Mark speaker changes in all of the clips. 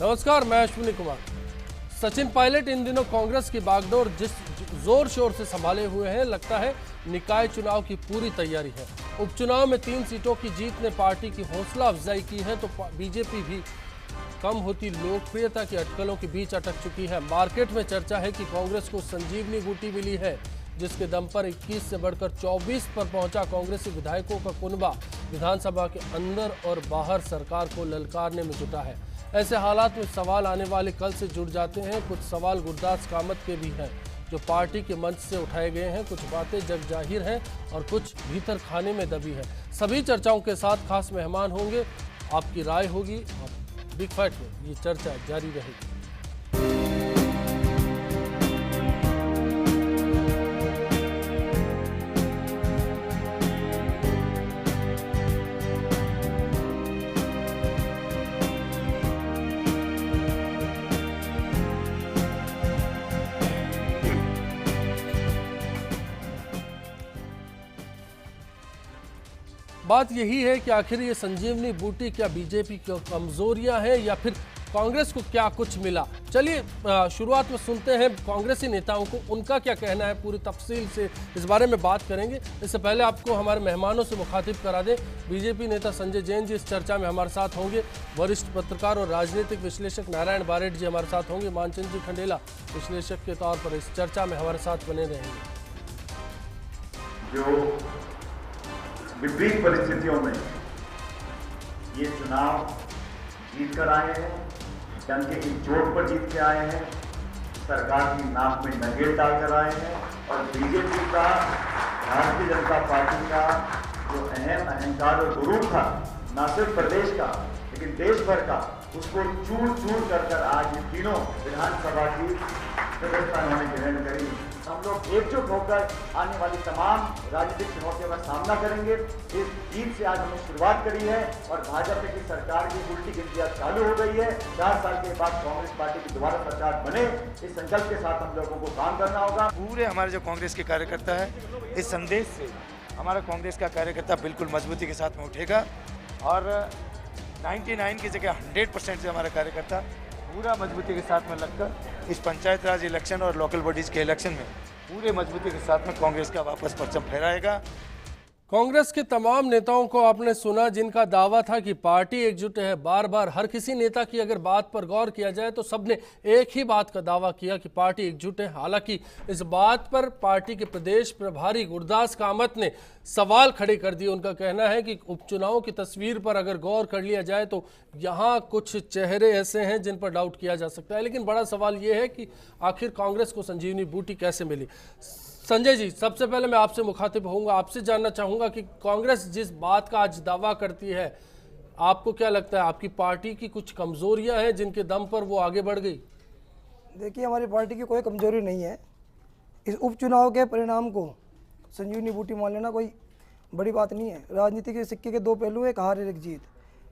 Speaker 1: नमस्कार, मैं अश्विनी कुमार। सचिन पायलट इन दिनों कांग्रेस की बागडोर जिस जोर शोर से संभाले हुए हैं, लगता है निकाय चुनाव की पूरी तैयारी है। उपचुनाव में 3 सीटों की जीत ने पार्टी की हौसला अफजाई की है, तो बीजेपी भी कम होती लोकप्रियता की अटकलों के बीच अटक चुकी है। मार्केट में चर्चा है कि कांग्रेस को संजीवनी बूटी मिली है, जिसके दम पर 21 से बढ़कर 24 पर पहुंचा कांग्रेसी विधायकों का कुनबा विधानसभा के अंदर और बाहर सरकार को ललकारने में जुटा है। ऐसे हालात में सवाल आने वाले कल से जुड़ जाते हैं। कुछ सवाल गुरदास कामत के भी हैं, जो पार्टी के मंच से उठाए गए हैं। कुछ बातें जग जाहिर हैं और कुछ भीतर खाने में दबी है। सभी चर्चाओं के साथ खास मेहमान होंगे, आपकी राय होगी और बिग फैट में ये चर्चा जारी रहेगी। बात यही है कि आखिर ये संजीवनी बूटी क्या बीजेपी की कमजोरियां हैं या फिर कांग्रेस को क्या कुछ मिला। चलिए शुरुआत में सुनते हैं कांग्रेसी नेताओं को, उनका क्या कहना है। पूरी तफसील से इस बारे में बात करेंगे। इससे पहले आपको हमारे मेहमानों से मुखातिब करा दें। बीजेपी नेता संजय जैन जी इस चर्चा में हमारे साथ होंगे। वरिष्ठ पत्रकार और राजनीतिक विश्लेषक नारायण बारेट जी हमारे साथ होंगे। मानचंद जी खंडेला विश्लेषक के तौर पर इस चर्चा में हमारे साथ बने रहेंगे।
Speaker 2: जो विपरीत परिस्थितियों में ये चुनाव जीत कर आए हैं, डंके की चोट पर जीत के आए हैं, सरकार की नाक में नगेट डालकर आए हैं और बीजेपी का, भारतीय जनता पार्टी का जो अहम अहंकार और गुरूर था, न सिर्फ प्रदेश का लेकिन देश भर का, उसको चूर चूर कर आज ये तीनों विधानसभा की व्यवस्था उन्होंने ग्रहण करी। हम लोग एकजुट होकर आने वाली तमाम राजनीतिक चुनौतियों का सामना करेंगे। इस जीत से आज हमने शुरुआत करी है और भाजपा की सरकार की उल्टी गिनती चालू हो गई है। 4 साल के बाद कांग्रेस पार्टी की दोबारा सरकार बने, इस संकल्प के साथ हम लोगों को काम करना होगा।
Speaker 3: पूरे हमारे जो कांग्रेस के कार्यकर्ता है, इस संदेश से हमारा कांग्रेस का कार्यकर्ता बिल्कुल मजबूती के साथ में उठेगा और 99 की जगह 100% से हमारा कार्यकर्ता पूरा मजबूती के साथ में लगकर इस पंचायत राज इलेक्शन और लोकल बॉडीज के इलेक्शन में पूरे मजबूती के साथ में कांग्रेस का वापस परचम फहराएगा।
Speaker 1: कांग्रेस के तमाम नेताओं को आपने सुना, जिनका दावा था कि पार्टी एकजुट है। बार बार हर किसी नेता की अगर बात पर गौर किया जाए तो सबने एक ही बात का दावा किया कि पार्टी एकजुट है। हालांकि इस बात पर पार्टी के प्रदेश प्रभारी गुरदास कामत ने सवाल खड़े कर दिए। उनका कहना है कि उपचुनाव की तस्वीर पर अगर गौर कर लिया जाए तो यहाँ कुछ चेहरे ऐसे हैं जिन पर डाउट किया जा सकता है। लेकिन बड़ा सवाल ये है कि आखिर कांग्रेस को संजीवनी बूटी कैसे मिली। संजय जी, सबसे पहले मैं आपसे मुखातिब होऊंगा, आपसे जानना चाहूंगा कि कांग्रेस जिस बात का आज दावा करती है, आपको क्या लगता है आपकी पार्टी की कुछ कमजोरियां हैं जिनके दम पर वो आगे बढ़ गई?
Speaker 4: देखिए, हमारी पार्टी की कोई कमजोरी नहीं है। इस उपचुनाव के परिणाम को संजीवनी बूटी मान लेना कोई बड़ी बात नहीं है। राजनीति के सिक्के के 2 पहलू, एक हार एक जीत।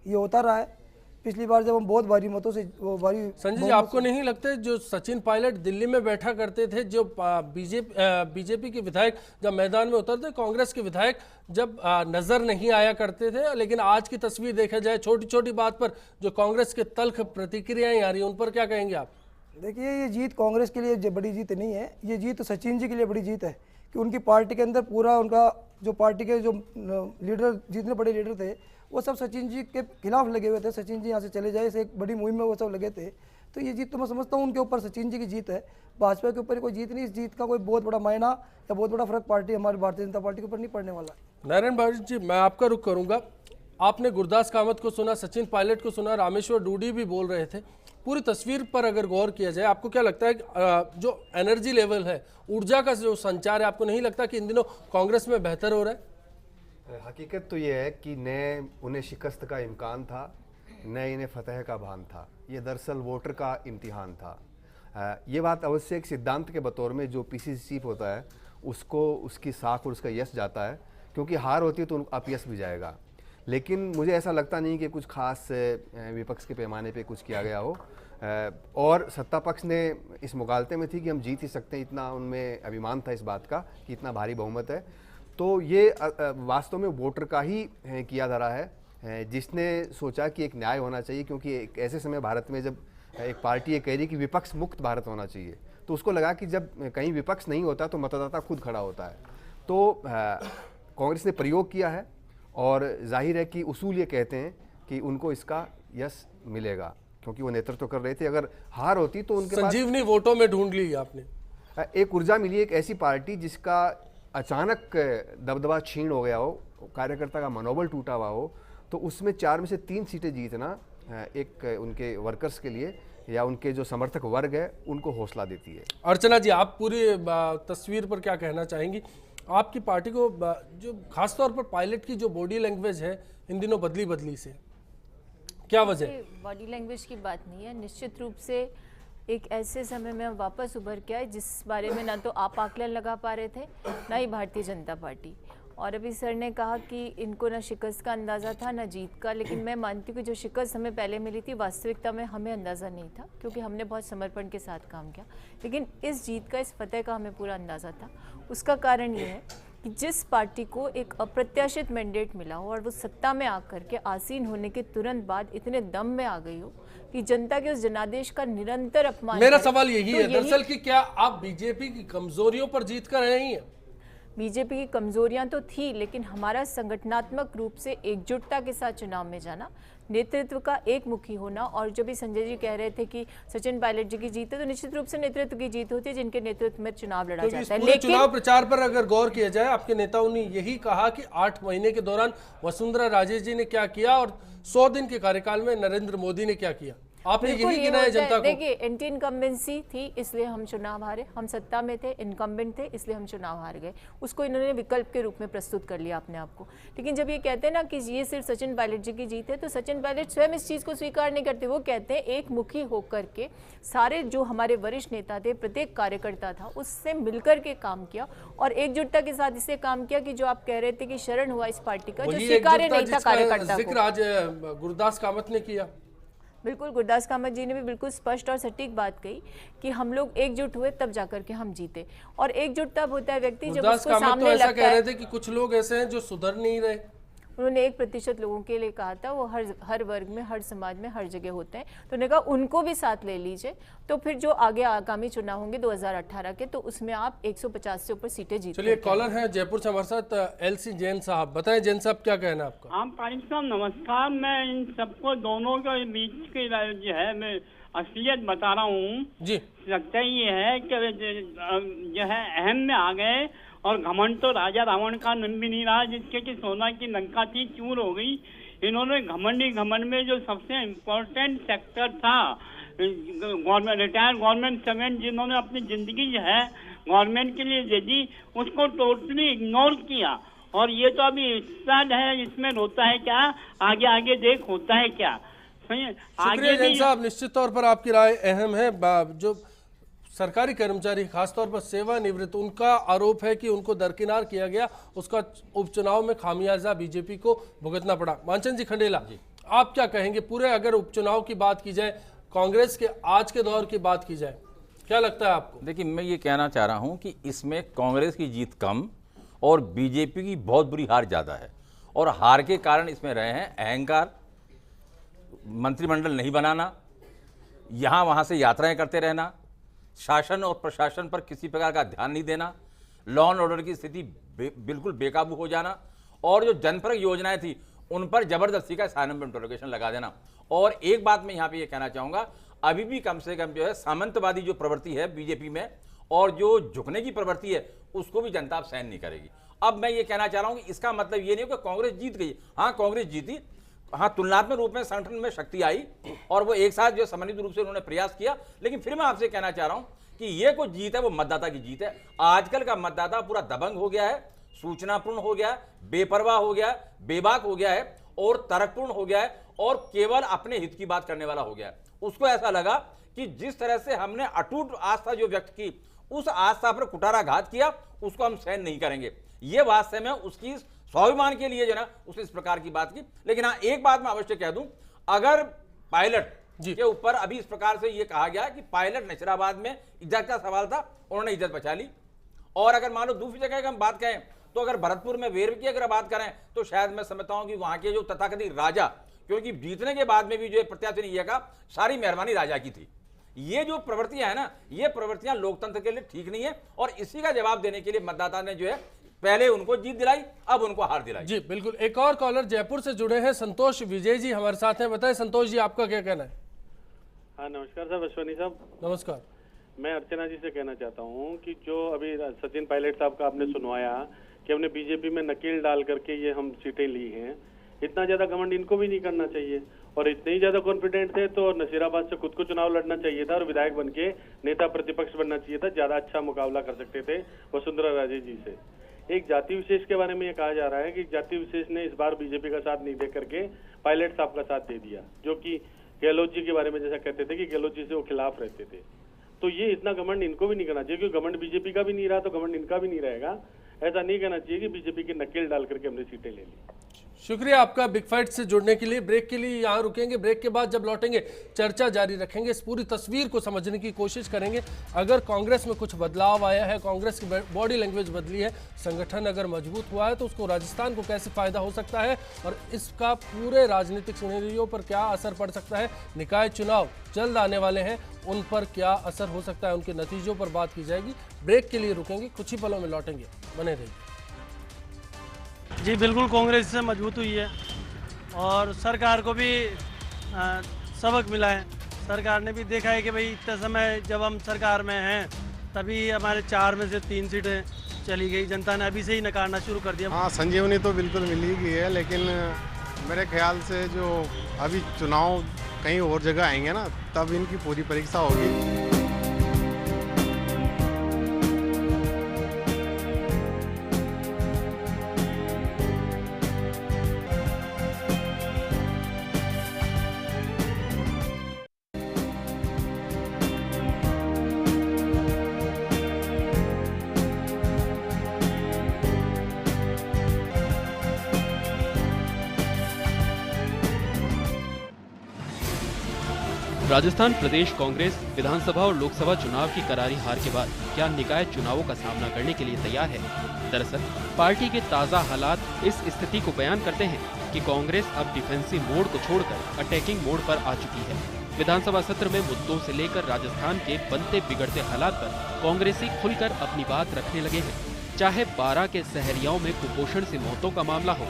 Speaker 4: ये होता रहा है। पिछली बार जब हम बहुत भारी मतों से
Speaker 1: संजय जी, आपको नहीं लगता जो सचिन पायलट दिल्ली में बैठा करते थे, जो बीजेपी के विधायक जब मैदान में उतरते, कांग्रेस के विधायक जब नजर नहीं आया करते थे, लेकिन आज की तस्वीर देखा जाए, छोटी छोटी बात पर जो कांग्रेस के तल्ख प्रतिक्रियाएं आ रही हैं, उन पर क्या कहेंगे आप?
Speaker 4: देखिए, ये जीत कांग्रेस के लिए बड़ी जीत नहीं है। ये जीत सचिन जी के लिए बड़ी जीत है कि उनकी पार्टी के अंदर पूरा उनका जो पार्टी के जो लीडर, जितने बड़े लीडर थे, वो सब सचिन जी के खिलाफ लगे हुए थे। सचिन जी यहाँ से चले जाए, इसे एक बड़ी मुहिम में वो सब लगे थे। तो ये जीत तो मैं समझता हूँ उनके ऊपर सचिन जी की जीत है। भाजपा के ऊपर कोई जीत नहीं। इस जीत का कोई बहुत बड़ा मायना या बहुत बड़ा फर्क पार्टी हमारी भारतीय जनता पार्टी के ऊपर नहीं पड़ने वाला।
Speaker 1: नारायण बारेट जी, मैं आपका रुख करूंगा। आपने गुरदास कामत को सुना, सचिन पायलट को सुना, रामेश्वर डूडी भी बोल रहे थे। पूरी तस्वीर पर अगर गौर किया जाए, आपको क्या लगता है जो एनर्जी लेवल है, ऊर्जा का जो संचार है, आपको नहीं लगता कि इन दिनों कांग्रेस में बेहतर हो रहा है?
Speaker 5: हकीकत तो ये है कि न उन्हें शिकस्त का इम्कान था, न इन्हें फतह का भान था। ये दरअसल वोटर का इम्तिहान था। ये बात अवश्य एक सिद्धांत के बतौर में जो पीसीसी चीफ होता है उसको उसकी साख और उसका यश जाता है, क्योंकि हार होती है तो अपयश भी जाएगा। लेकिन मुझे ऐसा लगता नहीं कि कुछ खास विपक्ष के पैमाने पे कुछ किया गया हो। और सत्ता पक्ष ने इस मुगालते में थी कि हम जीत ही सकते हैं, इतना उनमें अभिमान था इस बात का कि इतना भारी बहुमत है। तो ये वास्तव में वोटर का ही किया धरा है, जिसने सोचा कि एक न्याय होना चाहिए, क्योंकि एक ऐसे समय भारत में जब एक पार्टी ये कह रही है कि विपक्ष मुक्त भारत होना चाहिए, तो उसको लगा कि जब कहीं विपक्ष नहीं होता तो मतदाता खुद खड़ा होता है। तो कांग्रेस ने प्रयोग किया है और जाहिर है कि उसूल ये कहते हैं कि उनको इसका यश मिलेगा, क्योंकि वो नेतृत्व कर रहे थे। अगर हार होती तो उनके
Speaker 1: संजीवनी वोटों में ढूंढ ली आपने।
Speaker 5: एक ऊर्जा मिली, एक ऐसी पार्टी जिसका अचानक दबदबा छीन हो गया हो, कार्यकर्ता का मनोबल टूटा हुआ हो, तो उसमें 4 में से 3 सीटें जीतना एक उनके वर्कर्स के लिए या उनके जो समर्थक वर्ग है उनको हौसला देती है।
Speaker 1: अर्चना जी, आप पूरी तस्वीर पर क्या कहना चाहेंगी? आपकी पार्टी को जो खासतौर पर पायलट की जो बॉडी लैंग्वेज है इन दिनों बदली से, क्या वजह?
Speaker 6: बॉडी लैंग्वेज की बात नहीं है, निश्चित रूप से एक ऐसे समय में हम वापस उभर के आए जिस बारे में ना तो आप आकलन लगा पा रहे थे ना ही भारतीय जनता पार्टी। और अभी सर ने कहा कि इनको ना शिकस्त का अंदाज़ा था ना जीत का, लेकिन मैं मानती हूँ कि जो शिकस्त हमें पहले मिली थी वास्तविकता में हमें अंदाज़ा नहीं था, क्योंकि हमने बहुत समर्पण के साथ काम किया। लेकिन इस जीत का, इस फतेह का हमें पूरा अंदाज़ा था। उसका कारण ये है कि जिस पार्टी को एक अप्रत्याशित मैंडेट मिला हो और वो सत्ता में आकर के आसीन होने के तुरंत बाद इतने दम में आ गई हो कि जनता के उस जनादेश का निरंतर अपमान।
Speaker 1: मेरा सवाल यही है दरअसल कि क्या आप बीजेपी की कमजोरियों पर जीत कर रहे हैं?
Speaker 6: बीजेपी की कमजोरियां तो थी, लेकिन हमारा संगठनात्मक रूप से एकजुटता के साथ चुनाव में जाना, नेतृत्व का एक मुखी होना। और जो भी संजय जी कह रहे थे कि सचिन पायलट जी की जीत है, तो निश्चित रूप से नेतृत्व की जीत होती है जिनके नेतृत्व में चुनाव लड़ा जाता है।
Speaker 1: लेकिन चुनाव प्रचार पर अगर गौर किया जाए, आपके नेताओं ने यही कहा कि 8 महीने के दौरान वसुंधरा राजे जी ने क्या किया और 100 दिन के कार्यकाल में नरेंद्र मोदी ने क्या किया, आपने यही गिनाया जनता को।
Speaker 6: देखिए, एंटी इनकम्बेंसी थी इसलिए हम चुनाव हारे, हम सत्ता में थे, इनकम्बेंट थे इसलिए हम चुनाव हार गए। उसको इन्होंने विकल्प के रूप में प्रस्तुत कर लिया अपने आप को। लेकिन जब ये कहते हैं ना कि ये सिर्फ सचिन पायलट जी की जीत है, तो सचिन पायलट स्वयं इस चीज़ को स्वीकार नहीं करते। वो कहते हैं एक मुखी होकर के सारे जो हमारे वरिष्ठ नेता थे, प्रत्येक कार्यकर्ता था, उससे मिलकर के काम किया और एकजुटता के साथ इससे काम किया कि जो आप कह रहे थे कि शरण हुआ इस पार्टी का, जो स्वीकार्य नहीं था कार्यकर्ता को।
Speaker 1: जिक्र आज गुरदास कामत ने किया।
Speaker 6: बिल्कुल, गुरदास कामत जी ने भी बिल्कुल स्पष्ट और सटीक बात कही कि हम लोग एकजुट हुए तब जाकर के हम जीते। और एकजुट तब होता है व्यक्ति जब उसको सामने लगता है।
Speaker 1: कह रहे थे कि कुछ लोग ऐसे हैं जो सुधर नहीं रहे।
Speaker 6: उन्होंने 1% लोगों के लिए कहा था, वो हर वर्ग में, हर समाज में, हर जगह होते हैं। तो उन्होंने कहा उनको भी साथ ले लीजिए, तो फिर जो आगे आगामी चुनाव होंगे 2018 के, तो उसमें आप 150 से ऊपर सीटें जीत।
Speaker 1: चलिए, कॉलर हैं जयपुर से हमारे साथ LC जैन साहब। बताएं जैन साहब, क्या कहना है आपका?
Speaker 7: आप पारिक साहब नमस्कार। मैं इन सबको दोनों के बीच की जो है मैं असलियत बता रहा हूँ
Speaker 1: जी।
Speaker 7: सच्चाई ये है कि जो है अहम में आ गए और घमंड तो राजा रावण का नाम भी नहीं रहा, जिसके कि सोना की लंका थी चूर हो गई। इन्होंने घमंड में जो सबसे इम्पोर्टेंट सेक्टर था, रिटायर्ड गवर्नमेंट सर्वेंट जिन्होंने अपनी जिंदगी जो है गवर्नमेंट के लिए दे दी, उसको टोटली इग्नोर किया। और ये तो अभी हिस्सा है, इसमें रोता है क्या, आगे आगे देख होता है क्या।
Speaker 1: शुक्रिया जैन साहब, निश्चित तौर पर आपकी राय अहम है। जो सरकारी कर्मचारी खासतौर पर सेवानिवृत्त, उनका आरोप है कि उनको दरकिनार किया गया, उसका उपचुनाव में खामियाजा बीजेपी को भुगतना पड़ा। मानचंद जी खंडेला, आप क्या कहेंगे? पूरे अगर उपचुनाव की बात की जाए, कांग्रेस के आज के दौर की बात की जाए, क्या लगता है आपको?
Speaker 8: देखिए, मैं ये कहना चाह रहा हूं कि इसमें कांग्रेस की जीत कम और बीजेपी की बहुत बुरी हार ज़्यादा है। और हार के कारण इसमें रहे हैं अहंकार, मंत्रिमंडल नहीं बनाना, यहाँ वहाँ से यात्राएं करते रहना, शासन और प्रशासन पर किसी प्रकार का ध्यान नहीं देना, लॉ एंड ऑर्डर की स्थिति बिल्कुल बेकाबू हो जाना, और जो जनपरक योजनाएं थी उन पर जबरदस्ती का साइन ऑफ इंटरोगेशन लगा देना। और एक बात मैं यहाँ पे ये कहना चाहूँगा, अभी भी कम से कम जो है सामंतवादी जो प्रवृत्ति है बीजेपी में और जो झुकने की प्रवृत्ति है, उसको भी जनता अब सहन नहीं करेगी। अब मैं ये कहना चाह रहा हूँ कि इसका मतलब ये नहीं हो कि कांग्रेस जीत गई। हाँ, कांग्रेस जीती, हाँ, तुलनात्मक रूप में संगठन में शक्ति आई और वो एक साथ जो समन्वित रूप से उन्होंने प्रयास किया। लेकिन फिर मैं आपसे कहना चाह रहा हूँ कि ये कोई जीत है वो मतदाता की जीत है। आजकल का मतदाता पूरा दबंग हो गया है, सूचनापूर्ण हो गया है, बेपरवाह हो गया है, बेबाक हो गया है और तर्कपूर्ण हो गया है और केवल अपने हित की बात करने वाला हो गया है। उसको ऐसा लगा कि जिस तरह से हमने अटूट आस्था जो व्यक्त की, उस आस्था पर कुठाराघात किया, उसको हम सहन नहीं करेंगे। ये वास्तव में उसकी स्वाभिमान के लिए जो ना उसने इस प्रकार की बात की। लेकिन हाँ, एक बात मैं अवश्य कह दूं, अगर पायलट के ऊपर अभी इस प्रकार से ये कहा गया कि पायलट नशराबाद में इज्जत का सवाल था, उन्होंने इज्जत बचा ली। और अगर मान लो दूसरी जगह की हम बात कहें तो अगर भरतपुर में वेरव की अगर बात करें तो शायद मैं समझता हूं कि वहां के जो तथाकथित राजा, क्योंकि जीतने के बाद में भी जो प्रत्याशी ने यह कहा सारी मेहरबानी राजा की थी। ये जो प्रवृत्तियां है ना, ये प्रवृत्तियां लोकतंत्र के लिए ठीक नहीं है, और इसी का जवाब देने के लिए मतदाता ने जो है पहले उनको जीत दिलाई, अब उनको हार दिलाई।
Speaker 1: जी बिल्कुल। एक और कॉलर जयपुर से जुड़े हैं, संतोष विजय जी हमारे साथ हैं। बताएं संतोष जी, आपका क्या कहना है?
Speaker 9: हाँ नमस्कार साहब, अश्वनी साहब।
Speaker 1: नमस्कार।
Speaker 9: मैं अर्चना जी से कहना चाहता हूँ कि जो अभी सचिन पायलट साहब का आपने सुनवाया कि हमने बीजेपी में नकेल डाल करके ये हम सीटें ली हैं, इतना ज्यादा घमंड इनको भी नहीं करना चाहिए। और इतने ही ज्यादा कॉन्फिडेंट थे तो नसीराबाद से खुद को चुनाव लड़ना चाहिए था और विधायक बन के नेता प्रतिपक्ष बनना चाहिए था। ज्यादा अच्छा मुकाबला कर सकते थे वसुंधरा राजे जी से। एक जाति विशेष के बारे में ये कहा जा रहा है कि जाति विशेष ने इस बार बीजेपी का साथ नहीं दे करके पायलट साहब का साथ दे दिया, जो कि गहलोत जी के बारे में जैसा कहते थे कि गहलोत जी से वो खिलाफ रहते थे। तो ये इतना घमंड इनको भी नहीं करना चाहिए, क्योंकि घमंड बीजेपी का भी नहीं रहा तो घमंड इनका भी नहीं रहेगा। ऐसा नहीं कहना चाहिए कि बीजेपी की नकेल डाल करके हमने सीटें ले ली।
Speaker 1: शुक्रिया आपका बिग फाइट से जुड़ने के लिए। ब्रेक के लिए यहाँ रुकेंगे, ब्रेक के बाद जब लौटेंगे चर्चा जारी रखेंगे, इस पूरी तस्वीर को समझने की कोशिश करेंगे। अगर कांग्रेस में कुछ बदलाव आया है, कांग्रेस की बॉडी लैंग्वेज बदली है, संगठन अगर मजबूत हुआ है, तो उसको राजस्थान को कैसे फायदा हो सकता है और इसका पूरे राजनीतिक सिनेरियो पर क्या असर पड़ सकता है। निकाय चुनाव जल्द आने वाले हैं, उन पर क्या असर हो सकता है, उनके नतीजों पर बात की जाएगी। ब्रेक के लिए रुकेंगे, कुछ ही पलों में लौटेंगे, बने रहिए।
Speaker 10: जी बिल्कुल, कांग्रेस से मजबूत हुई है और सरकार को भी सबक मिला है। सरकार ने भी देखा है कि भाई इतने समय जब हम सरकार में हैं तभी हमारे 4 में से 3 सीटें चली गई, जनता ने अभी से ही नकारना शुरू कर दिया।
Speaker 11: हाँ, संजीवनी तो बिल्कुल मिल ही गई है, लेकिन मेरे ख्याल से जो अभी चुनाव कहीं और जगह आएंगे ना, तब इनकी पूरी परीक्षा होगी।
Speaker 12: राजस्थान प्रदेश कांग्रेस विधानसभा और लोकसभा चुनाव की करारी हार के बाद क्या निकाय चुनावों का सामना करने के लिए तैयार है? दरअसल पार्टी के ताज़ा हालात इस स्थिति को बयान करते हैं कि कांग्रेस अब डिफेंसिव मोड को छोड़कर अटैकिंग मोड पर आ चुकी है। विधानसभा सत्र में मुद्दों से लेकर राजस्थान के बनते बिगड़ते हालात पर कांग्रेसी खुलकर अपनी बात रखने लगे हैं। चाहे 12 के सहरियाओं में कुपोषण से मौतों का मामला हो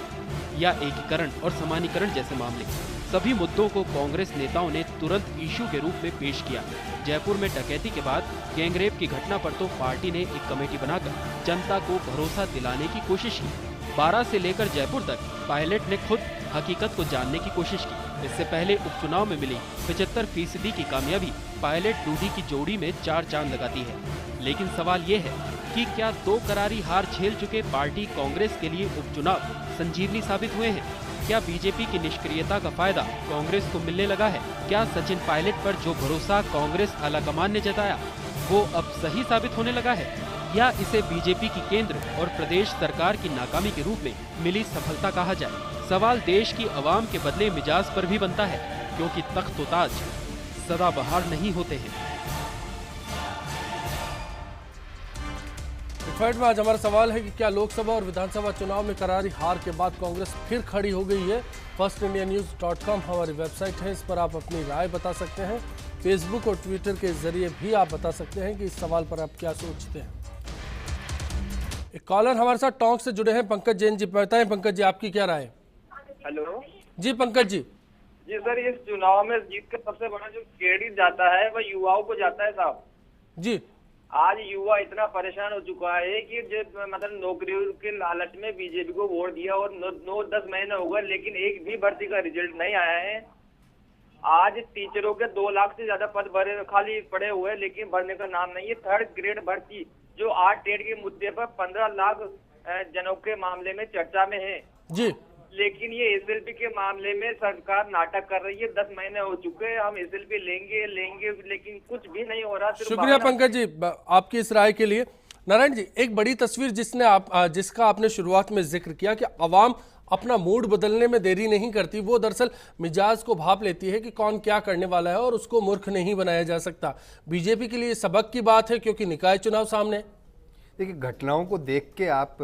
Speaker 12: या एकीकरण और समानीकरण जैसे मामले, सभी मुद्दों को कांग्रेस नेताओं ने तुरंत इशू के रूप में पेश किया। जयपुर में डकैती के बाद गैंगरेप की घटना पर तो पार्टी ने एक कमेटी बनाकर जनता को भरोसा दिलाने की कोशिश की। 12 से लेकर जयपुर तक पायलट ने खुद हकीकत को जानने की कोशिश की। इससे पहले उपचुनाव में मिली 75% की कामयाबी पायलट डूडी की जोड़ी में 4 चांद लगाती है। लेकिन सवाल ये है कि क्या 2 करारी हार झेल चुके पार्टी कांग्रेस के लिए उपचुनाव संजीवनी साबित हुए हैं? क्या बीजेपी की निष्क्रियता का फायदा कांग्रेस को मिलने लगा है? क्या सचिन पायलट पर जो भरोसा कांग्रेस आलाकमान ने जताया वो अब सही साबित होने लगा है, या इसे बीजेपी की केंद्र और प्रदेश सरकार की नाकामी के रूप में मिली सफलता कहा जाए? सवाल देश की आवाम के बदले मिजाज पर भी बनता है, क्योंकि तख्त व ताज सदाबहार नहीं होते हैं।
Speaker 1: फाइट में आज हमारा सवाल है कि क्या लोकसभा और विधानसभा चुनाव में करारी हार के बाद कांग्रेस फिर खड़ी हो गई है? firstindianews.com हमारी वेबसाइट है, इस पर आप अपनी राय बता सकते हैं। फेसबुक और ट्विटर के जरिए भी आप बता सकते हैं कि इस सवाल पर आप क्या सोचते हैं। एक कॉलर हमारे साथ टोंक से जुड़े हैं, पंकज जैन जी। बताएं पंकज जी, आपकी क्या राय है?
Speaker 13: हेलो
Speaker 1: जी पंकज जी।
Speaker 13: जी सर, इस चुनाव में जीत का सबसे बड़ा जो क्रेडिट जाता है वह युवाओं को जाता है साहब
Speaker 1: जी।
Speaker 13: आज युवा इतना परेशान हो चुका है कि जो मतलब नौकरियों के लालच में बीजेपी को वोट दिया और 9-10 महीने हो गए, लेकिन एक भी भर्ती का रिजल्ट नहीं आया है। आज टीचरों के 2 लाख से ज्यादा पद भरे खाली पड़े हुए, लेकिन भरने का नाम नहीं है। 3rd ग्रेड भर्ती जो 8 टेट के मुद्दे पर 15 लाख जनों के मामले में चर्चा में है
Speaker 1: जी,
Speaker 13: लेकिन ये एसएलपी के मामले में सरकार नाटक कर रही है। 10 महीने हो चुके हैं, हम एसएलपी लेंगे लेकिन कुछ भी नहीं हो रहा।
Speaker 1: शुक्रिया पंकज जी आपकी इस राय के लिए। नारायण जी, एक बड़ी तस्वीर जिसका आपने शुरुआत में जिक्र किया कि अवाम अपना मूड बदलने में देरी नहीं करती, वो दरअसल मिजाज को भाप लेती है कि कौन क्या करने वाला है और उसको मूर्ख नहीं बनाया जा सकता। बीजेपी के लिए सबक की बात है क्योंकि निकाय चुनाव सामने।
Speaker 5: देखिए, घटनाओं को देख के आप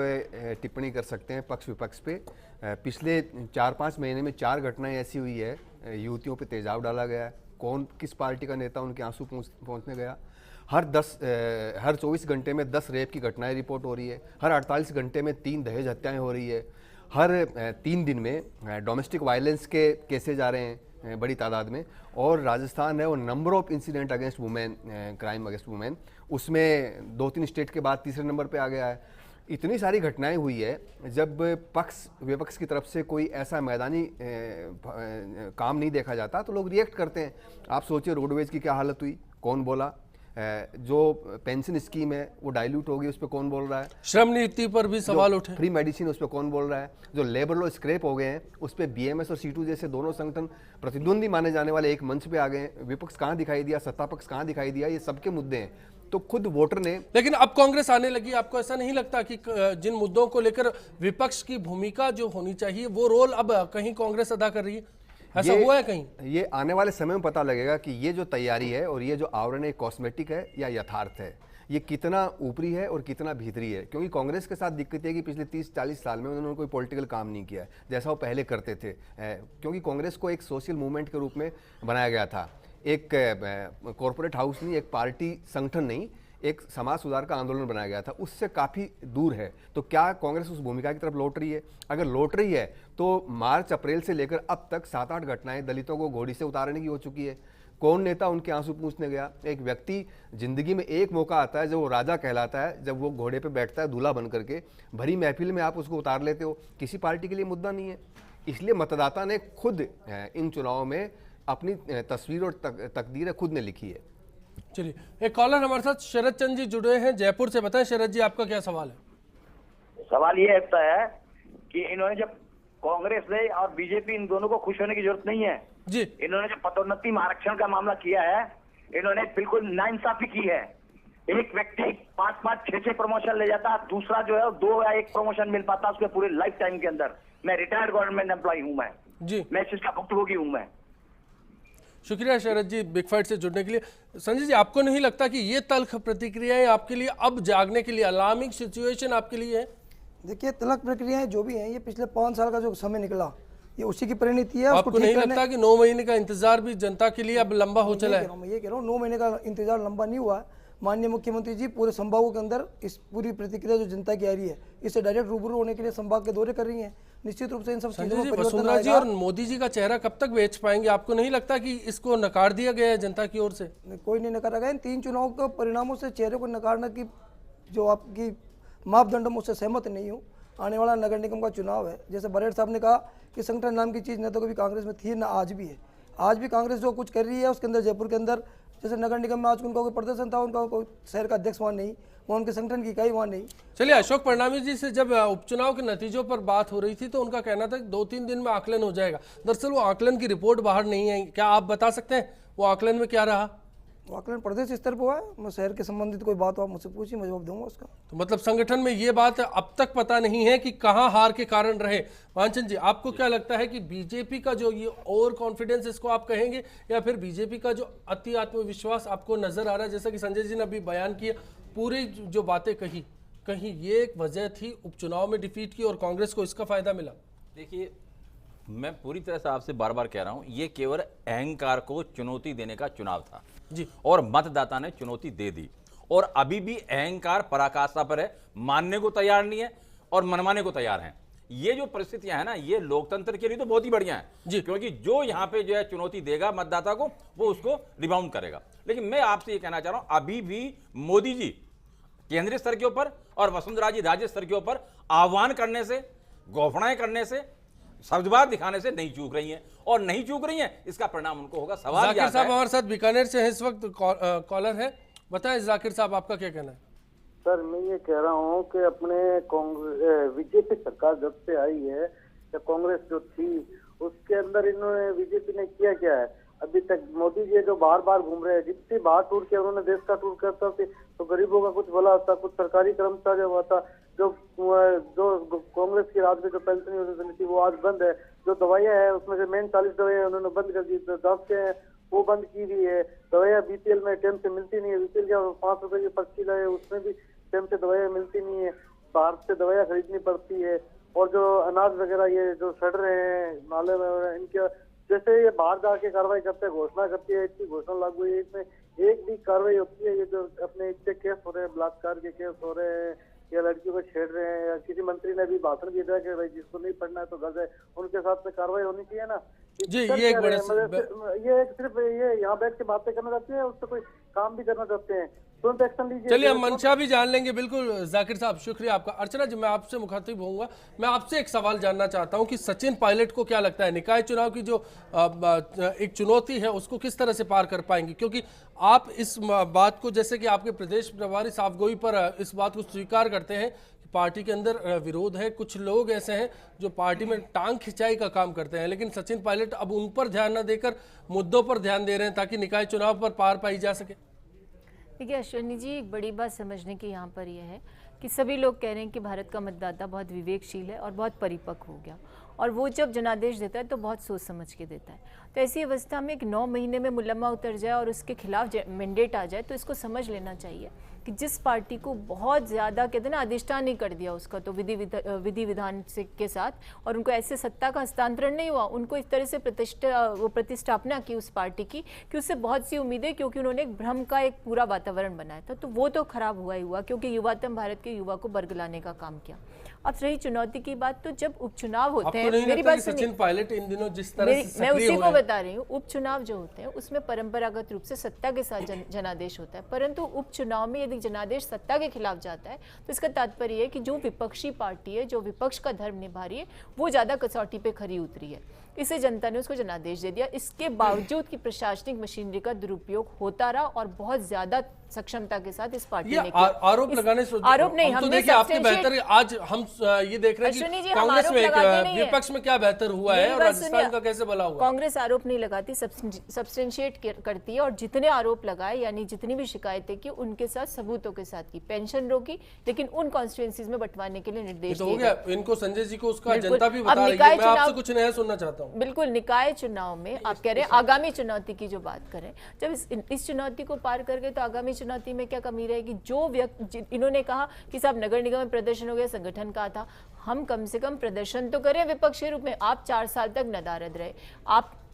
Speaker 5: टिप्पणी कर सकते हैं पक्ष विपक्ष पे। पिछले 4-5 महीने में 4 घटनाएं ऐसी हुई है, युवतियों पे तेजाब डाला गया है, कौन किस पार्टी का नेता उनके आंसू पहुंचने गया। हर 24 घंटे में 10 रेप की घटनाएं रिपोर्ट हो रही है, हर 48 घंटे में 3 दहेज हत्याएं हो रही है, हर 3 दिन में डोमेस्टिक वायलेंस के केसेज आ रहे हैं बड़ी तादाद में। और राजस्थान है वो number of incident against women, crime against women, उसमें 2-3 स्टेट के बाद तीसरे नंबर पे आ गया है। इतनी सारी घटनाएं हुई है, जब पक्ष विपक्ष की तरफ से कोई ऐसा मैदानी काम नहीं देखा जाता तो लोग रिएक्ट करते हैं। आप सोचिए रोडवेज की क्या हालत हुई, कौन बोला। जो पेंशन स्कीम है वो डाइल्यूट होगी, उस पर कौन बोल रहा है।
Speaker 1: श्रम नीति पर भी सवाल उठे,
Speaker 5: फ्री मेडिसिन उस पर कौन बोल रहा है। जो लेबर लॉ स्क्रैप हो गए हैं उस पर बीएमएस और सीटू जैसे दोनों संगठन प्रतिद्वंदी माने जाने वाले एक मंच पे आ गए हैं। विपक्ष कहाँ दिखाई दिया, सत्ता पक्ष कहाँ दिखाई दिया, ये सबके मुद्दे हैं। तो खुद वोटर ने,
Speaker 1: लेकिन अब कांग्रेस आने लगी, आपको ऐसा नहीं लगता कि जिन मुद्दों को लेकर विपक्ष की भूमिका जो होनी चाहिए वो रोल अब कहीं कांग्रेस अदा कर रही है, ऐसा हुआ है कहीं?
Speaker 5: ये आने वाले समय में पता लगेगा कि ये जो तैयारी है और ये जो आवरण है कॉस्मेटिक है या यथार्थ है, ये कितना ऊपरी है और कितना भीतरी है। क्योंकि कांग्रेस के साथ दिक्कत है कि पिछले 30-40 साल में उन्होंने कोई पॉलिटिकल काम नहीं किया जैसा वो पहले करते थे। क्योंकि कांग्रेस को एक सोशल मूवमेंट के रूप में बनाया गया था, एक कॉरपोरेट हाउस नहीं, एक पार्टी संगठन नहीं, एक समाज सुधार का आंदोलन बनाया गया था, उससे काफ़ी दूर है। तो क्या कांग्रेस उस भूमिका की तरफ लौट रही है? अगर लौट रही है तो मार्च अप्रैल से लेकर अब तक 7-8 घटनाएं दलितों को घोड़ी से उतारने की हो चुकी है। कौन नेता उनके आंसू पूछने गया? एक व्यक्ति जिंदगी में एक मौका आता है जब वो राजा कहलाता है, जब वो घोड़े पे बैठता है दूल्हा बन करके, भरी महफिल में आप उसको उतार लेते हो। किसी पार्टी के लिए मुद्दा नहीं है। इसलिए मतदाता ने खुद इन चुनाव में अपनी तस्वीर और तकदीर खुद ने लिखी है।
Speaker 1: चलिए, एक कॉलर हमारे साथ शरद चंद जी जुड़े हैं जयपुर से। बताएं शरद जी, आपका क्या सवाल है?
Speaker 14: सवाल ये ऐसा है कि इन्होंने जब कांग्रेस ने और बीजेपी, इन दोनों को खुश होने की जरूरत नहीं है
Speaker 1: जी।
Speaker 14: इन्होंने जो पदोन्नति में आरक्षण का मामला किया है, इन्होंने बिल्कुल नाइंसाफी की है। एक व्यक्ति 5-5, 6-6 प्रमोशन ले जाता, दूसरा जो है 2 या 1 प्रमोशन मिल पाता उसके पूरे लाइफ टाइम के अंदर। मैं रिटायर्ड गवर्नमेंट एम्प्लॉय हूं मैं इस चीज का भुक्तभोगी हूं मैं।
Speaker 1: शुक्रिया शरद जी बिग फाइट से जुड़ने के लिए। संजय जी, आपको नहीं लगता कि ये तल्ख प्रतिक्रियाएं आपके लिए अब जागने के लिए अलार्मिंग सिचुएशन आपके लिए है?
Speaker 4: देखिए, तल्ख प्रक्रियाएं जो भी हैं, ये पिछले 5 साल का जो समय निकला, ये उसी की परिणति है।
Speaker 1: आपको नहीं लगता कि 9 महीने का इंतजार भी जनता के लिए अब लंबा हो चला है?
Speaker 4: मैं ये कह रहा हूँ 9 महीने का इंतजार लंबा नहीं हुआ। माननीय मुख्यमंत्री जी पूरे संभागों के अंदर इस पूरी प्रतिक्रिया जो जनता की आ रही है, इससे डायरेक्ट रूबरू होने के लिए संभाग के दौरे कर रही हैं। निश्चित रूप से इन सब चीजों में
Speaker 1: वसुंधरा जी और मोदी जी का चेहरा कब तक बेच पाएंगे? आपको नहीं लगता कि इसको नकार दिया गया है जनता की ओर से?
Speaker 4: कोई नहीं नकारा गया। इन 3 चुनाव के परिणामों से चेहरे को नकारने की जो आपकी मापदंड, मैं उससे सहमत नहीं हूँ। आने वाला नगर निगम का चुनाव है, जैसे बरेड साहब ने कहा कि संगठन नाम की चीज़ न तो कभी कांग्रेस में थी ना आज भी है। आज भी कांग्रेस जो कुछ कर रही है उसके अंदर जयपुर के अंदर, जैसे नगर निगम में आज उनका कोई प्रदर्शन था, उनका कोई शहर का अध्यक्ष वहाँ नहीं, वहाँ उनके संगठन की इकाई वहाँ नहीं।
Speaker 1: चलिए, अशोक परनामी जी से जब उपचुनाव के नतीजों पर बात हो रही थी तो उनका कहना था कि 2-3 दिन में आकलन हो जाएगा। दरअसल वो आकलन की रिपोर्ट बाहर नहीं आई, क्या आप बता सकते हैं वो आकलन में क्या रहा?
Speaker 4: वो आकलन प्रदेश स्तर पर हुआ है। मैं शहर के संबंधित कोई बात हो आप मुझसे पूछिए, मैं जवाब दूंगा उसका।
Speaker 1: तो मतलब संगठन में ये बात अब तक पता नहीं है कि कहां हार के कारण रहे। वांछन जी, आपको क्या लगता है कि बीजेपी का जो ये ओवर कॉन्फिडेंस इसको आप कहेंगे, या फिर बीजेपी का जो अति आत्मविश्वास आपको नजर आ रहा है, जैसा कि संजय जी ने अभी बयान किया, पूरी जो बातें कही, कहीं ये एक वजह थी उपचुनाव में डिफीट की और कांग्रेस को इसका फायदा मिला?
Speaker 8: देखिए, मैं पूरी तरह से आपसे बार बार कह रहा हूं, ये केवल अहंकार को चुनौती देने का चुनाव था
Speaker 1: जी, और
Speaker 8: मतदाता ने चुनौती दे दी। और अभी भी अहंकार पराकाष्ठा पर है, मानने को तैयार नहीं है और मनवाने को तैयार है। ये जो परिस्थितियां हैं ना, ये लोकतंत्र के लिए तो बहुत ही बढ़िया है जी, क्योंकि जो यहाँ पे जो है चुनौती देगा मतदाता को, वो उसको रिबाउंड करेगा। लेकिन मैं आपसे ये कहना चाह रहा हूं, अभी भी मोदी जी केंद्रीय स्तर के ऊपर और वसुंधरा जी राज्य स्तर के ऊपर आह्वान करने से, घोषणाएं करने से, शब्दबाद दिखाने से नहीं चूक रही हैं, और नहीं चूक रही हैं, इसका परिणाम उनको होगा। सवाल
Speaker 1: जाकिर साहब हमारे साथ बीकानेर से हैं इस वक्त, कॉलर है। बताएं जाकिर साहब, आपका क्या कहना है?
Speaker 15: सर, मैं ये कह रहा हूँ कि अपने बीजेपी सरकार जब से आई है, या कांग्रेस जो थी उसके अंदर इन्होंने, बीजेपी ने किया क्या है अभी तक? मोदी जी जो बार बार घूम रहे हैं, जितनी बाहर टूर किया उन्होंने, देश का टूर करता थे तो गरीबों का कुछ भला होता, कुछ सरकारी कर्मचारी हुआ था। जो कांग्रेस की राज में जो पेंशन योजना थी वो आज बंद है। जो दवाइयाँ है उसमें से मेन 40 दवाइयाँ उन्होंने बंद कर दी, 10 हैं वो बंद की हुई है। दवाइयाँ बीपीएल में टाइम से मिलती नहीं है, बीपीएल क्या 5 रुपए की पर्ची लाए उसमें भी टाइम से दवाइयाँ मिलती नहीं है, बाहर से दवाइयाँ खरीदनी पड़ती है, और जो अनाज वगैरह ये जो सड़ रहे हैं नाले में, इनके जैसे ये बाहर जाके कार्रवाई करते हैं, घोषणा करती है, इतनी घोषणा लागू है, इसमें एक भी कार्रवाई होती है? ये जो अपने इतने केस हो रहे हैं, बलात्कार के केस हो रहे हैं, या लड़कियों को छेड़ रहे हैं, या किसी मंत्री ने भी भाषण दिया था कि भाई जिसको नहीं पढ़ना है तो घर जाए, उनके साथ में कार्रवाई होनी चाहिए ना।
Speaker 1: जी, ये एक बड़ा
Speaker 15: ये सिर्फ ये यहाँ बैठ के बातें करना चाहते हैं, उससे कोई काम भी करना चाहते हैं, तुरंत एक्शन लीजिए।
Speaker 1: चलिए हम मंशा भी जान लेंगे। बिल्कुल जाकिर साहब, शुक्रिया आपका। अर्चना जी, मैं आपसे मुखातिब होऊंगा। मैं आपसे एक सवाल जानना चाहता हूं कि सचिन पायलट को क्या लगता है निकाय चुनाव की जो एक चुनौती है उसको किस तरह से पार कर पाएंगे? क्योंकि आप इस बात को, जैसे कि आपके प्रदेश प्रभारी साफ गोई पर इस बात को स्वीकार करते हैं कि पार्टी के अंदर विरोध है, कुछ लोग ऐसे हैं जो पार्टी में टांग खिंचाई का काम करते हैं, लेकिन सचिन पायलट अब उन पर ध्यान न देकर मुद्दों पर ध्यान दे रहे हैं ताकि निकाय चुनाव पर पार पाई जा सके।
Speaker 6: देखिए अश्विनी जी, एक बड़ी बात समझने की यहाँ पर यह है कि सभी लोग कह रहे हैं कि भारत का मतदाता बहुत विवेकशील है और बहुत परिपक्व हो गया, और वो जब जनादेश देता है तो बहुत सोच समझ के देता है। तो ऐसी अवस्था में एक 9 महीने में मुलम्मा उतर जाए और उसके खिलाफ मैंडेट आ जाए तो इसको समझ लेना चाहिए कि जिस पार्टी को बहुत ज़्यादा कहते हैं ना अधिष्ठान ही कर दिया उसका, तो विधि विधान से के साथ, और उनको ऐसे सत्ता का हस्तांतरण नहीं हुआ, उनको इस तरह से प्रतिष्ठापना की उस पार्टी की कि उससे बहुत सी उम्मीदें, क्योंकि उन्होंने एक भ्रम का एक पूरा वातावरण बनाया था, तो वो तो खराब हुआ ही हुआ, क्योंकि युवातम भारत के युवा को बरगलाने का काम किया। अब रही चुनौती की बात, तो जब उपचुनाव होते हैं, मेरी बात
Speaker 1: सचिन पायलट इन दिनों जिस तरह से
Speaker 6: मैं उसी को बता रही हूँ, उपचुनाव जो होते हैं उसमें परंपरागत रूप से सत्ता के साथ जनादेश होता है, परंतु उपचुनाव में यदि जनादेश सत्ता के खिलाफ जाता है तो इसका तात्पर्य है कि जो विपक्षी पार्टी है, जो विपक्ष का धर्म निभा रही है, वो ज्यादा कसौटी पे खरी उतरी है, इसे जनता ने उसको जनादेश दे दिया। इसके बावजूद कि प्रशासनिक मशीनरी का दुरुपयोग होता रहा और बहुत ज्यादा सक्षमता के साथ इस पार्टी ने
Speaker 1: आरोप लगाने
Speaker 6: आरोप नहीं,
Speaker 1: हम तो देखिए आपके बेहतर, आज हम ये देख रहे हैं कि कांग्रेस में विपक्ष में क्या बेहतर हुआ है और राजस्थान का कैसे भला हुआ।
Speaker 6: कांग्रेस आरोप नहीं लगाती, सब्सटेंशिएट करती है, और जितने आरोप लगाए यानी जितनी भी शिकायतें की उनके साथ सबूतों के साथ की, पेंशन रोकी, लेकिन उन कॉन्स्टिट्यूएंसीज में बंटवाने के लिए निर्देश
Speaker 1: हो गया। इनको संजय जी को उसका जनता भी बता रही है, मैं आपसे कुछ नया सुनना चाहता हूं।
Speaker 6: बिल्कुल, निकाय चुनाव में आप कह रहे हैं आगामी चुनौती की जो बात करें, जब इस चुनौती को पार कर गए तो आगामी चुनौती में क्या कमी रहेगी? जो व्यक्ति, इन्होंने कहा कि साहब नगर निगम में प्रदर्शन हो गया, संगठन का था, हम कम से कम प्रदर्शन तो करें विपक्ष के रूप में। आप 4 साल तक नदारद रहे,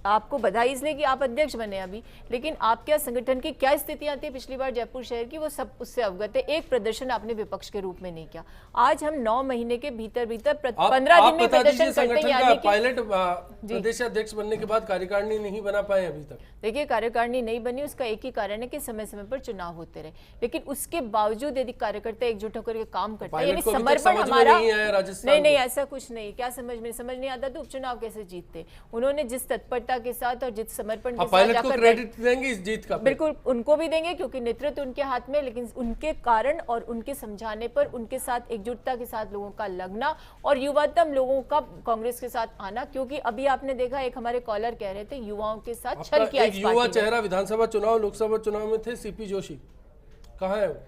Speaker 6: आपको बधाई इसलिए कि आप अध्यक्ष बने अभी, लेकिन आप क्या संगठन की क्या स्थितियां थी पिछली बार जयपुर शहर की, वो सब उससे अवगत है। एक प्रदर्शन आपने विपक्ष के रूप में नहीं किया। आज हम 9 महीने के भीतर 15 दिन में प्रदर्शन करते हैं।
Speaker 1: पायलट प्रदेश अध्यक्ष बनने के बाद कार्यकारिणी नहीं बना पाए अभी तक।
Speaker 6: देखिए, कार्यकारिणी नहीं बनी, उसका एक ही कारण है कि समय समय पर चुनाव होते रहे, लेकिन उसके बावजूद यदि कार्यकर्ता एकजुट होकर के काम करते हैं, यानी समर्पण हमारा नहीं, ऐसा कुछ नहीं। क्या समझ नहीं आता तो उपचुनाव कैसे जीतते? उन्होंने जिस तत्परता के साथ और जिस समर्पण के साथ जाकर
Speaker 1: क्रेडिट देंगे इस जीत का।
Speaker 6: बिल्कुल, उनको भी देंगे क्योंकि नेतृत्व उनके हाथ में, लेकिन उनके कारण और उनके समझाने पर, उनके साथ एकजुटता के साथ लोगों का लगना और युवातम लोगों का कांग्रेस के साथ आना, क्योंकि अभी आपने देखा, एक हमारे कॉलर कह रहे थे युवाओं के साथ छल किया।
Speaker 1: एक युवा चेहरा विधानसभा चुनाव, लोकसभा चुनाव में थे, सीपी जोशी, कहाँ है वो?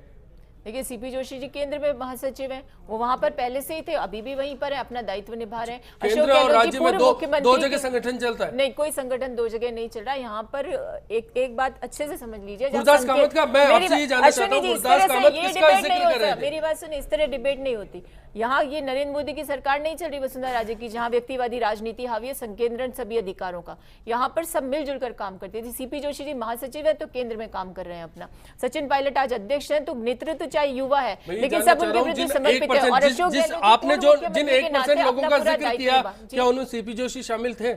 Speaker 6: देखिए, सीपी जोशी जी केंद्र में महासचिव हैं, वो वहां पर पहले से ही थे, अभी भी वहीं पर है, अपना दायित्व निभा रहे हैं।
Speaker 1: केंद्र और राज्य में दो जगह संगठन चलता है।
Speaker 6: नहीं, कोई संगठन 2 जगह नहीं चल रहा है। यहाँ पर एक बात अच्छे से समझ लीजिए,
Speaker 1: गुरदास कामत का मैं आपसे ये जानना चाहता हूं, गुरदास कामत किसका जिक्र कर रहे थे?
Speaker 6: मेरी बात सुनिए, इस तरह डिबेट नहीं होती यहाँ। ये नरेंद्र मोदी की सरकार नहीं चल रही वसुंधरा राजे की, जहाँ व्यक्तिवादी राजनीति हावी है, संकेंद्रण सभी अधिकारों का। यहाँ पर सब मिलजुल कर काम करते थे। सीपी जोशी जी महासचिव है तो केंद्र में काम कर रहे हैं अपना, सचिन पायलट आज अध्यक्ष हैं, तो नेतृत्व चाहे युवा है, लेकिन सब उनके प्रति समर्पित है। और
Speaker 1: आपने जो जिन 1% लोगों का जिक्र किया, क्या उनमें सीपी जोशी शामिल थे?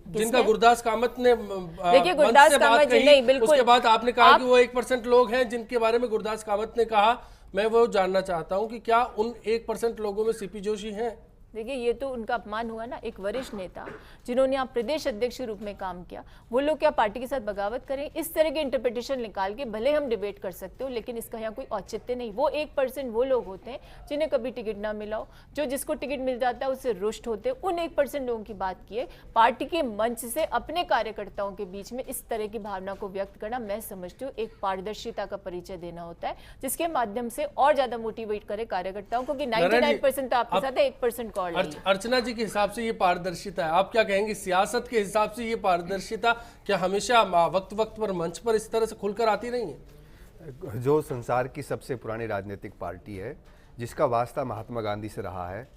Speaker 1: जिनका गुरदास कामत ने
Speaker 6: देखिए, गुरदास कामत जी नहीं, बिल्कुल।
Speaker 1: उसके बाद आपने कहा कि वो 1% लोग हैं जिनके बारे में गुरदास कामत ने कहा। मैं वो जानना चाहता हूं कि क्या उन 1% लोगों में सीपी जोशी हैं?
Speaker 6: देखिए, ये तो उनका अपमान हुआ ना। एक वरिष्ठ नेता जिन्होंने आप प्रदेश अध्यक्ष के रूप में काम किया, वो लोग क्या पार्टी के साथ बगावत करें? इस तरह के इंटरप्रिटेशन निकाल के भले हम डिबेट कर सकते हो, लेकिन इसका यहाँ कोई औचित्य नहीं। वो 1% वो लोग होते हैं जिन्हें कभी टिकट ना मिला हो, जो जिसको टिकट मिल जाता है उससे रुष्ट होते हैं। उन 1% लोगों की बात की है। पार्टी के मंच से अपने कार्यकर्ताओं के बीच में इस तरह की भावना को व्यक्त करना, मैं समझती हूँ एक पारदर्शिता का परिचय देना होता है, जिसके माध्यम से और ज्यादा मोटिवेट करे कार्यकर्ताओं को कि 99% तो आपके साथ है, 1% को।
Speaker 1: अर्चना जी के हिसाब से ये पारदर्शिता है, आप क्या कहेंगे? सियासत के हिसाब से ये पारदर्शिता क्या हमेशा वक्त पर मंच पर इस तरह से खुलकर आती नहीं है?
Speaker 5: जो संसार की सबसे पुरानी राजनीतिक पार्टी है, जिसका वास्ता महात्मा गांधी से रहा है,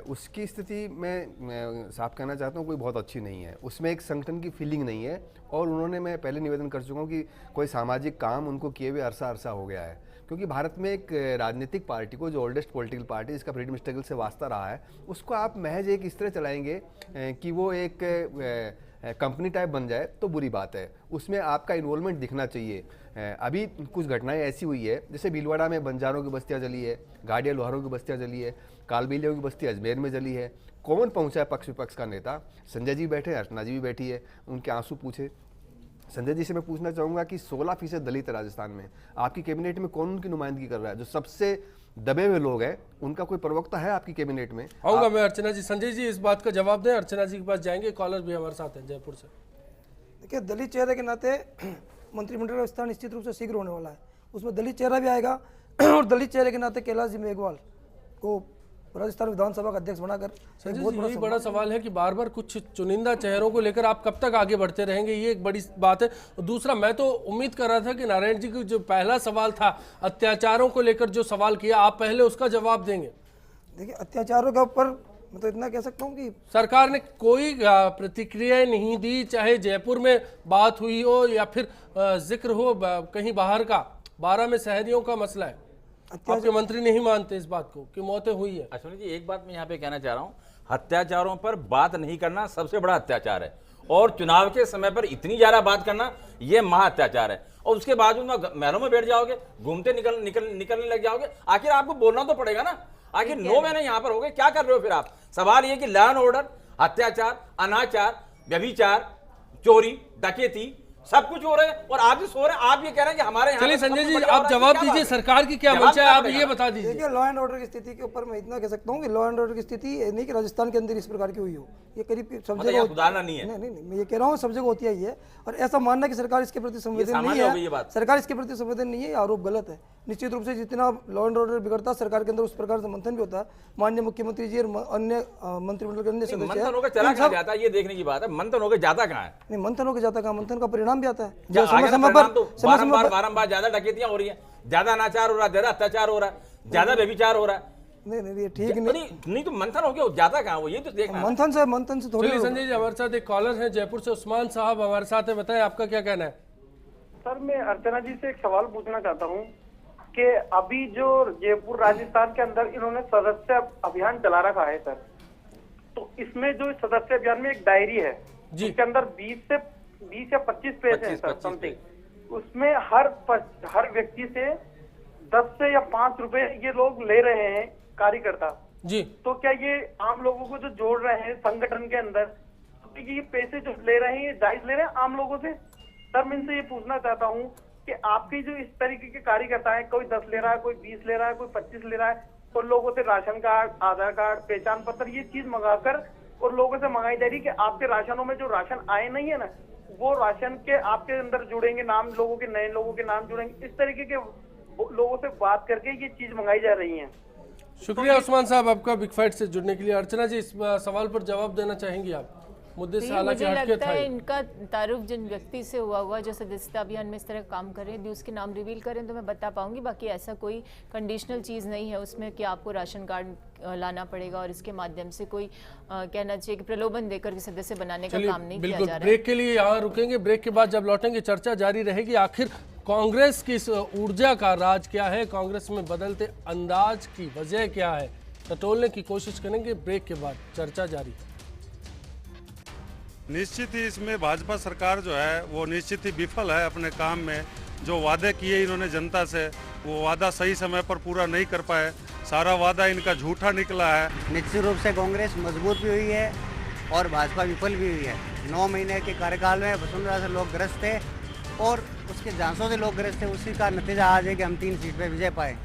Speaker 5: उसकी स्थिति मैं साफ कहना चाहता हूँ कोई बहुत अच्छी नहीं है। उसमें एक संगठन की फीलिंग नहीं है और उन्होंने, मैं पहले निवेदन कर चुका हूँ कि कोई सामाजिक काम उनको किए हुए अरसा हो गया है, क्योंकि भारत में एक राजनीतिक पार्टी को, जो ओल्डेस्ट पॉलिटिकल पार्टी जिसका फ्रीडम स्ट्रगल से वास्ता रहा है, उसको आप महज एक इस तरह चलाएंगे कि वो एक कंपनी टाइप बन जाए तो बुरी बात है। उसमें आपका इन्वॉल्वमेंट दिखना चाहिए। अभी कुछ घटनाएं ऐसी हुई है, जैसे भीलवाड़ा में बंजारों की बस्तियां जली है, गाड़िया लोहारों की बस्तियां जली है, कालबेलियों की बस्ती अजमेर में जली है। कौन पहुंचा है पक्ष विपक्ष का नेता? संजय जी बैठे, अर्चना जी भी बैठी है, उनके आंसू पूछे। संजय जी से मैं पूछना चाहूँगा कि 16% दलित है राजस्थान में, आपकी कैबिनेट में कौन उनकी नुमाइंदगी कर रहा है? जो सबसे दबे हुए लोग हैं, उनका कोई प्रवक्ता है आपकी कैबिनेट में?
Speaker 1: आऊंगा मैं अर्चना जी। संजय जी इस बात का जवाब दें, अर्चना जी के पास जाएंगे। कॉलर भी हमारे साथ हैं जयपुर से।
Speaker 4: देखिए, दलित चेहरे के नाते मंत्रिमंडल का विस्तार निश्चित रूप से शीघ्र होने वाला है, उसमें दलित चेहरा भी आएगा और दलित चेहरे के नाते कैलाश जी मेघवाल को राजस्थान विधानसभा का अध्यक्ष बनाकर
Speaker 1: यही बड़ा सवाल है कि बार बार कुछ चुनिंदा चेहरों को लेकर आप कब तक आगे बढ़ते रहेंगे, ये एक बड़ी बात है। दूसरा, मैं तो उम्मीद कर रहा था कि नारायण जी का जो पहला सवाल था अत्याचारों को लेकर जो सवाल किया, आप पहले उसका जवाब देंगे।
Speaker 4: देखिए, अत्याचारों के ऊपर मैं तो इतना कह सकता हूँ कि
Speaker 1: सरकार ने कोई प्रतिक्रिया नहीं दी, चाहे जयपुर में बात हुई हो या फिर जिक्र हो कहीं बाहर का। 12 में शहरियों का मसला है, आपके मंत्री नहीं मानते इस बात को कि मौतें हुई है।
Speaker 8: अश्विनी जी, एक बात मैं यहाँ पे कहना चाह रहा हूँ, अत्याचारों पर बात नहीं करना सबसे बड़ा अत्याचार है, और चुनाव के समय पर इतनी ज्यादा बात करना ये महा अत्याचार है। और उसके बावजूद में महलों में बैठ जाओगे, घूमते निकलने लग जाओगे। आखिर आपको बोलना तो पड़ेगा ना। आखिर 9 महीने यहाँ पर हो गए, क्या कर रहे हो फिर आप? सवाल ये कि लॉ एंड ऑर्डर, अत्याचार, अनाचार, व्यभिचार, चोरी, डकैती सब कुछ हो रहे हैं और आप भी सो रहे हैं। आप ये कह रहे हैं कि हमारे यहाँ।
Speaker 1: चलिए संजय जी, आप जवाब दीजिए, सरकार की क्या मंशा है, आप ये बता दीजिए।
Speaker 4: देखिए, लॉ एंड ऑर्डर की स्थिति के ऊपर मैं इतना कह सकता हूँ कि लॉ एंड ऑर्डर की स्थिति नहीं कि राजस्थान के अंदर इस प्रकार की हुई हो, ये करीब सब जगह
Speaker 8: सुधारना नहीं है।
Speaker 4: नहीं, मैं ये कह रहा हूँ सब जगह होती है। और ऐसा मानना कि सरकार इसके प्रति संवेदन नहीं है, सरकार इसके प्रति संवेदन नहीं है, आरोप गलत है। निश्चित रूप से जितना लॉ एंड ऑर्डर बिगड़ता है, सरकार के अंदर उस प्रकार से मंथन भी होता है। माननीय मुख्यमंत्री जी और अन्य मंत्रिमंडल के अन्य सदस्य
Speaker 8: मंथन होकर चला कहाँ जाता है, ये देखने की बात है। मंथन होकर जाता कहाँ है?
Speaker 4: नहीं, मंथन होकर जाता कहाँ, मंथन का परिणाम भी आता है।
Speaker 8: बारंबार ज्यादा डकैतियां हो रही है, ज्यादा अनाचार हो रहा है, ज्यादा अत्याचार हो रहा है, ज्यादा व्यभिचार हो रहा है।
Speaker 4: नहीं, ये ठीक
Speaker 8: नहीं तो मंथन हो गया, जाता कहाँ वो, ये तो देखना।
Speaker 4: मंथन से थोड़ी।
Speaker 1: संजय जी, हमारे साथ एक कॉलर है जयपुर से, उस्मान साहब हमारे साथ है, बताएं आपका क्या कहना है?
Speaker 16: सर, मैं अर्चना जी से एक सवाल पूछना चाहता हूँ कि अभी जो जयपुर राजस्थान के अंदर इन्होंने सदस्य अभियान चला रखा है सर, तो इसमें जो सदस्य अभियान में एक डायरी है जिसके अंदर 20 या 25 पेज है सर समथिंग। उसमें हर व्यक्ति से 10 से या 5 रुपए ये लोग ले रहे हैं कार्यकर्ता
Speaker 1: जी।
Speaker 16: तो क्या ये आम लोगों को जो जोड़ रहे हैं संगठन के अंदर, तो ये पैसे जो ले रहे हैं ये जायज ले रहे हैं आम लोगों से? सर, मैं इनसे ये पूछना चाहता हूँ कि आपके जो इस तरीके के कार्यकर्ता है, कोई 10 ले रहा है, कोई 20 ले रहा है, कोई 25 ले रहा है, तो लोगों से राशन कार्ड, आधार कार्ड, पहचान पत्र ये चीज मंगाकर और लोगों से मंगाई जा रही कि आपके राशनों में जो राशन आए नहीं है ना, वो राशन के आपके अंदर जुड़ेंगे, नाम लोगों के, नए लोगों के नाम जुड़ेंगे। इस तरीके के लोगों से बात करके ये चीज मंगाई जा रही है।
Speaker 1: शुक्रिया उस्मान साहब आपका बिग फाइट से जुड़ने के लिए। अर्चना जी, इस सवाल पर जवाब देना चाहेंगी आप? मुद्दे से हालांकि हटके था।
Speaker 6: इनका तारुफ जिन व्यक्ति से हुआ जो सदस्यता अभियान में इस तरह काम कर रहे हैं, यदि उसके नाम रिवील करें तो मैं बता पाऊंगी। बाकी ऐसा कोई कंडीशनल चीज़ नहीं है उसमें कि आपको राशन कार्ड लाना पड़ेगा और इसके माध्यम से कोई कहना चाहिए कि प्रलोभन देकर के सदस्य बनाने का काम नहीं किया जा रहा है।
Speaker 1: ब्रेक के लिए यहाँ रुकेंगे, ब्रेक के बाद जब लौटेंगे चर्चा जारी रहेगी। आखिर कांग्रेस की इस ऊर्जा का राज क्या है, कांग्रेस में बदलते अंदाज की वजह क्या है, टटोलने की कोशिश करेंगे। ब्रेक के बाद चर्चा जारी।
Speaker 17: निश्चित ही इसमें भाजपा सरकार जो है वो निश्चित ही विफल है अपने काम में। जो वादे किए इन्होंने जनता से, वो वादा सही समय पर पूरा नहीं कर पाए, सारा वादा इनका झूठा निकला है।
Speaker 18: निश्चित रूप से कांग्रेस मजबूत भी हुई है और भाजपा विफल भी हुई है। 9 महीने के कार्यकाल में वसुंधरा से लोग ग्रस्त थे और उसके झांसों से लोग ग्रस्त थे। उसी का नतीजा आज है कि हम 3 सीट पे विजय पाए।